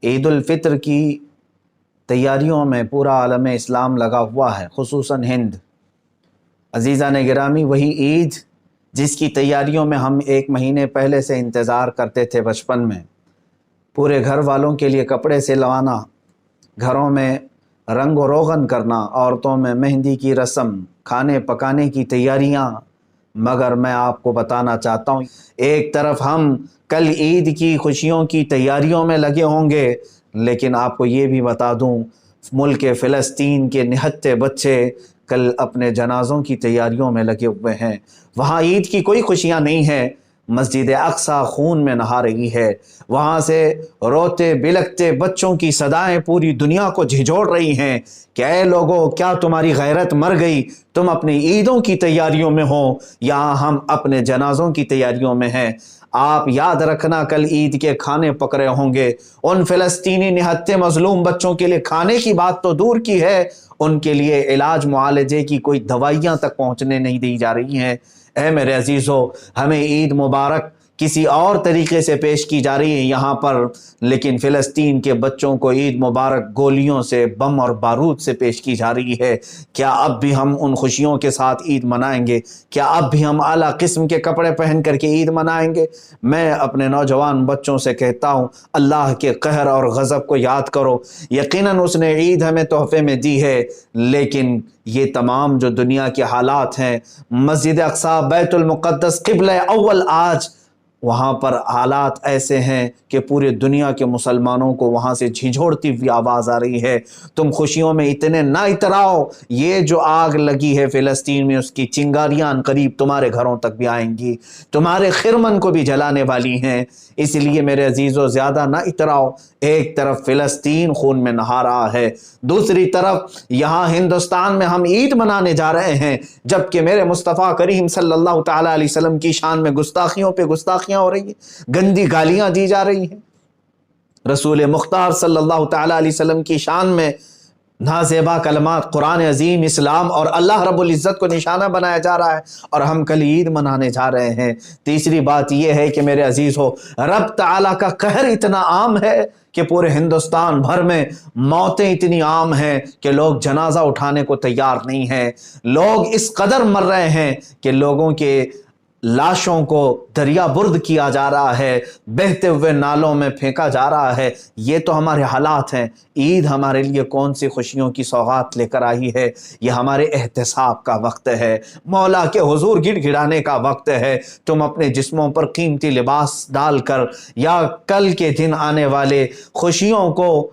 عید الفطر کی تیاریوں میں پورا عالم اسلام لگا ہوا ہے، خصوصاً ہند۔ عزیزان گرامی، وہی عید جس کی تیاریوں میں ہم 1 مہینے پہلے سے انتظار کرتے تھے بچپن میں، پورے گھر والوں کے لیے کپڑے سلوانا، گھروں میں رنگ و روغن کرنا، عورتوں میں مہندی کی رسم، کھانے پکانے کی تیاریاں۔ مگر میں آپ کو بتانا چاہتا ہوں، ایک طرف ہم کل عید کی خوشیوں کی تیاریوں میں لگے ہوں گے، لیکن آپ کو یہ بھی بتا دوں، ملک فلسطین کے نہتے بچے کل اپنے جنازوں کی تیاریوں میں لگے ہوئے ہیں۔ وہاں عید کی کوئی خوشیاں نہیں ہیں، مسجد اقصی خون میں نہا رہی ہے، وہاں سے روتے بلکتے بچوں کی صدائیں پوری دنیا کو جھنجھوڑ رہی ہیں کہ اے لوگو، کیا تمہاری غیرت مر گئی؟ تم اپنی عیدوں کی تیاریوں میں ہو، یہاں ہم اپنے جنازوں کی تیاریوں میں ہیں۔ آپ یاد رکھنا، کل عید کے کھانے پک رہے ہوں گے، ان فلسطینی نہتے مظلوم بچوں کے لیے کھانے کی بات تو دور کی ہے، ان کے لیے علاج معالجے کی کوئی دوائیاں تک پہنچنے نہیں دی جا رہی ہیں۔ اے میرے عزیزو، ہمیں عید مبارک کسی اور طریقے سے پیش کی جا رہی ہے یہاں پر، لیکن فلسطین کے بچوں کو عید مبارک گولیوں سے، بم اور بارود سے پیش کی جا رہی ہے۔ کیا اب بھی ہم ان خوشیوں کے ساتھ عید منائیں گے؟ کیا اب بھی ہم اعلیٰ قسم کے کپڑے پہن کر کے عید منائیں گے؟ میں اپنے نوجوان بچوں سے کہتا ہوں، اللہ کے قہر اور غضب کو یاد کرو۔ یقیناً اس نے عید ہمیں تحفے میں دی ہے، لیکن یہ تمام جو دنیا کے حالات ہیں، مسجد اقصی، بیت المقدس، قبلہ اول، آج وہاں پر حالات ایسے ہیں کہ پورے دنیا کے مسلمانوں کو وہاں سے جھنجھوڑتی ہوئی آواز آ رہی ہے، تم خوشیوں میں اتنے نہ اتراؤ، یہ جو آگ لگی ہے فلسطین میں، اس کی چنگاریاں قریب تمہارے گھروں تک بھی آئیں گی، تمہارے خرمن کو بھی جلانے والی ہیں۔ اس لیے میرے عزیزو، زیادہ نہ اتراؤ۔ ایک طرف فلسطین خون میں نہا رہا ہے، دوسری طرف یہاں ہندوستان میں ہم عید منانے جا رہے ہیں، جبکہ میرے مصطفیٰ کریم صلی اللہ تعالیٰ علیہ وسلم کی شان میں گستاخیوں پہ گستاخیاں ہو رہی ہیں، گندی گالیاں دی جا رہی ہیں، رسول مختار صلی اللہ تعالیٰ علیہ وسلم کی شان میں نازیبا کلمات، قرآن عظیم، اسلام اور اللہ رب العزت کو نشانہ بنایا جا رہا ہے، اور ہم کل عید منانے جا رہے ہیں۔ تیسری بات یہ ہے کہ میرے عزیز ہو، رب تعالیٰ کا قہر اتنا عام ہے کہ پورے ہندوستان بھر میں موتیں اتنی عام ہیں کہ لوگ جنازہ اٹھانے کو تیار نہیں ہیں۔ لوگ اس قدر مر رہے ہیں کہ لوگوں کے لاشوں کو دریا برد کیا جا رہا ہے، بہتے ہوئے نالوں میں پھینکا جا رہا ہے۔ یہ تو ہمارے حالات ہیں۔ عید ہمارے لیے کون سی خوشیوں کی سوغات لے کر آئی ہے؟ یہ ہمارے احتساب کا وقت ہے، مولا کے حضور گڑ گڑانے کا وقت ہے۔ تم اپنے جسموں پر قیمتی لباس ڈال کر، یا کل کے دن آنے والے خوشیوں کو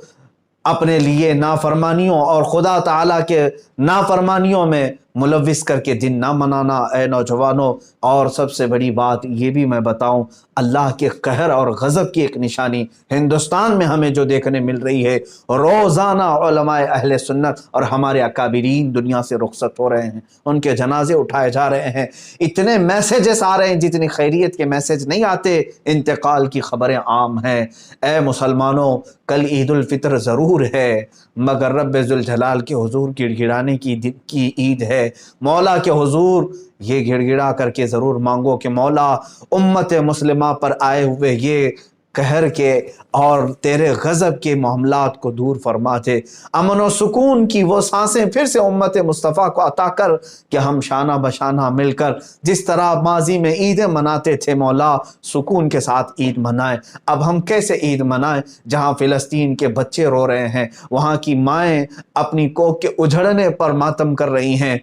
اپنے لیے نافرمانیوں اور خدا تعالیٰ کے نافرمانیوں میں ملوث کر کے دن نہ منانا اے نوجوانوں۔ اور سب سے بڑی بات یہ بھی میں بتاؤں، اللہ کے قہر اور غضب کی ایک نشانی ہندوستان میں ہمیں جو دیکھنے مل رہی ہے، روزانہ علماء اہل سنت اور ہمارے اکابرین دنیا سے رخصت ہو رہے ہیں، ان کے جنازے اٹھائے جا رہے ہیں، اتنے میسیجز آ رہے ہیں جتنی خیریت کے میسیج نہیں آتے، انتقال کی خبریں عام ہیں۔ اے مسلمانوں، کل عید الفطر ضرور ہے، مگر رب ذوالجلال کے حضور گڑ گڑانے کی عید ہے۔ مولا کے حضور یہ گڑ گڑا کر کے ضرور مانگو کہ مولا، امت مسلمہ پر آئے ہوئے یہ قہر کے اور تیرے غضب کے معاملات کو دور فرما دے، امن و سکون کی وہ سانسیں پھر سے امت مصطفیٰ کو عطا کر کہ ہم شانہ بشانہ مل کر جس طرح ماضی میں عیدیں مناتے تھے، مولا سکون کے ساتھ عید منائیں۔ اب ہم کیسے عید منائیں جہاں فلسطین کے بچے رو رہے ہیں، وہاں کی مائیں اپنی کوکھ کے اجڑنے پر ماتم کر رہی ہیں؟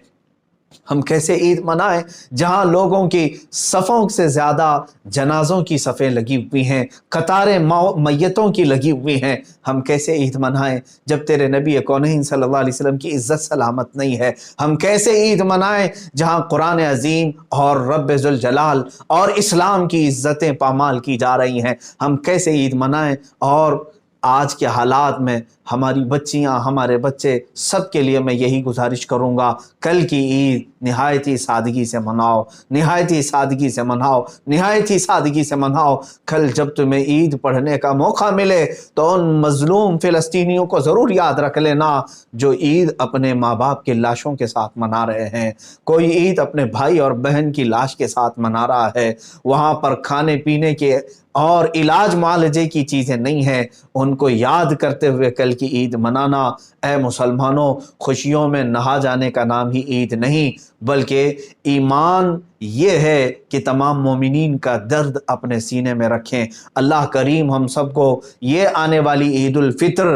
ہم کیسے عید منائیں جہاں لوگوں کی صفوں سے زیادہ جنازوں کی صفیں لگی ہوئی ہیں، قطاریں میتوں کی لگی ہوئی ہیں؟ ہم کیسے عید منائیں جب تیرے نبی کونین صلی اللہ علیہ وسلم کی عزت سلامت نہیں ہے؟ ہم کیسے عید منائیں جہاں قرآن عظیم اور رب ذوالجلال اور اسلام کی عزتیں پامال کی جا رہی ہیں؟ ہم کیسے عید منائیں؟ اور آج کے حالات میں ہماری بچیاں، ہمارے بچے، سب کے لیے میں یہی گزارش کروں گا، کل کی عید نہایت ہی سادگی سے مناؤ، نہایت ہی سادگی سے مناؤ، نہایت ہی سادگی سے مناؤ۔ کل جب تمہیں عید پڑھنے کا موقع ملے تو ان مظلوم فلسطینیوں کو ضرور یاد رکھ لینا جو عید اپنے ماں باپ کی لاشوں کے ساتھ منا رہے ہیں۔ کوئی عید اپنے بھائی اور بہن کی لاش کے ساتھ منا رہا ہے، وہاں پر کھانے پینے کے اور علاج معالجے کی چیزیں نہیں ہیں، ان کو یاد کرتے ہوئے کل کی عید منانا۔ اے مسلمانوں، خوشیوں میں نہا جانے کا نام ہی عید نہیں، بلکہ ایمان یہ ہے کہ تمام مومنین کا درد اپنے سینے میں رکھیں۔ اللہ کریم ہم سب کو یہ آنے والی عید الفطر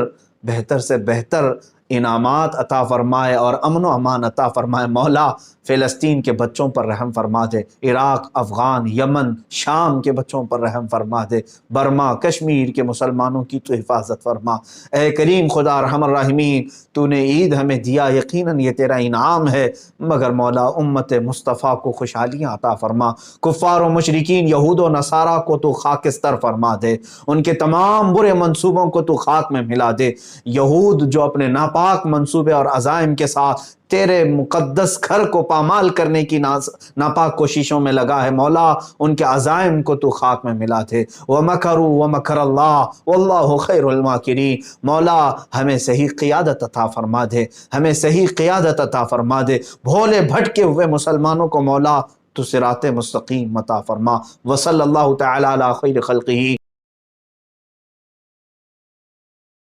بہتر سے بہتر انعامات عطا فرمائے اور امن و امان عطا فرمائے۔ مولا فلسطین کے بچوں پر رحم فرما دے، عراق، افغان، یمن، شام کے بچوں پر رحم فرما دے، برما، کشمیر کے مسلمانوں کی تو حفاظت فرما۔ اے کریم خدا ارحم الراحمین، تو نے عید ہمیں دیا، یقیناً یہ تیرا انعام ہے، مگر مولا امت مصطفیٰ کو خوشحالیاں عطا فرما۔ کفار و مشرکین، یہود و نصارہ کو تو خاکستر فرما دے، ان کے تمام برے منصوبوں کو تو خاک میں ملا دے۔ یہود جو اپنے ناپاک منصوبے اور عزائم کے ساتھ تیرے مقدس گھر کو پامال کرنے کی ناپاک کوششوں میں لگا ہے، مولا ان کے عزائم کو تو خاک میں ملا دے۔ وَمَكَرُوا وَمَكَرَ اللَّهُ وَاللَّهُ خَيْرُ الْمَاكِرِينَ، مولا ہمیں صحیح قیادت عطا فرما دے، ہمیں صحیح قیادت عطا فرما دے۔ بھولے بھٹکے ہوئے مسلمانوں کو مولا تو صراط مستقیم عطا فرما۔ وصلی اللہ تعالی علی خیر خلقہ